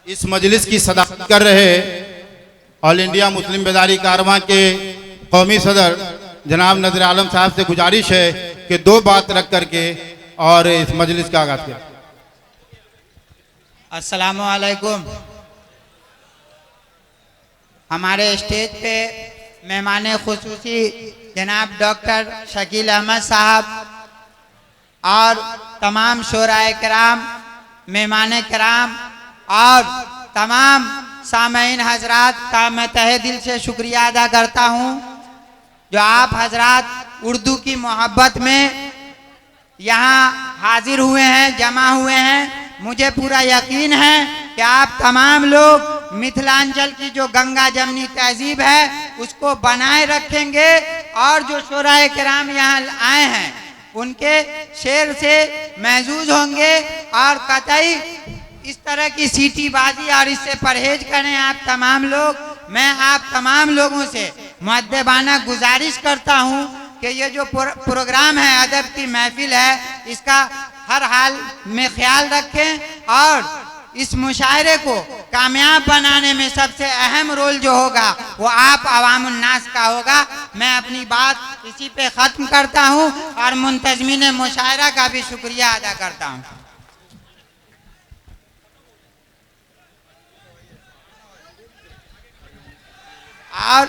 इस मजलिस की सदाकत कर रहे ऑल इंडिया मुस्लिम बेदारी कारवां के कौमी सदर जनाब नजर आलम साहब से गुजारिश है कि दो बात रख करके और इस मजलिस का आगाज करें। अस्सलामु अलैकुम। हमारे स्टेज पे मेहमान खुसूसी जनाब डॉक्टर शकील अहमद साहब और तमाम शोराए कराम, मेहमान कराम और तमाम सामईन हजरात का मैं तहे दिल से शुक्रिया अदा करता हूँ जो आप हजरात उर्दू की मोहब्बत में यहाँ हाजिर हुए हैं, जमा हुए हैं। मुझे पूरा यकीन है कि आप तमाम लोग मिथिलांचल की जो गंगा जमनी तहजीब है उसको बनाए रखेंगे और जो शोराए किराम यहाँ आए हैं उनके शेर से महजूज होंगे और कतई इस तरह की सीटीबाजी और इससे परहेज करें आप तमाम लोग। मैं आप तमाम लोगों से मुअद्दबाना गुजारिश करता हूँ कि ये जो प्रोग्राम है, अदब की महफिल है, इसका हर हाल में ख्याल रखें और इस मुशायरे को कामयाब बनाने में सबसे अहम रोल जो होगा वो आप अवामुन नास का होगा। मैं अपनी बात इसी पे ख़त्म करता हूँ और मुंतज़मीन मुशायरा का भी शुक्रिया अदा करता हूँ। और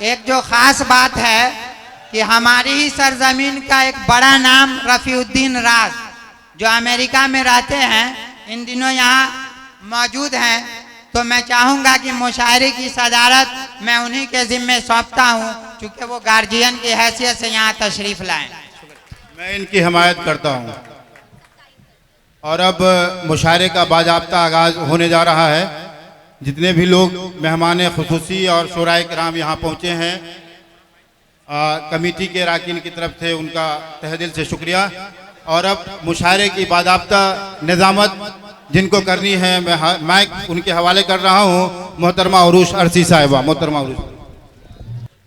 एक जो ख़ास बात है कि हमारी ही सरजमीन का एक बड़ा नाम रफ़ीउद्दीन राज जो अमेरिका में रहते हैं, इन दिनों यहाँ मौजूद हैं, तो मैं चाहूँगा कि मुशायरे की सदारत मैं उन्हीं के ज़िम्मे सौंपता हूँ क्योंकि वो गार्जियन की हैसियत से यहाँ तशरीफ़ लाएँ। मैं इनकी हिमायत करता हूँ। और अब मुशायरे का बाज़ाब्ता आगाज़ होने जा रहा है। जितने भी लोग मेहमान खुसूसी और शोराए किराम यहाँ पहुँचे हैं, कमेटी के अरकान की तरफ से उनका तहे दिल से शुक्रिया। और अब मुशायरे की बाज़ाब्ता निज़ामत जिनको करनी है मैं उनके हवाले कर रहा हूँ। मोहतरमा उरूश अरसी साहिबा। मोहतरमा उरूश।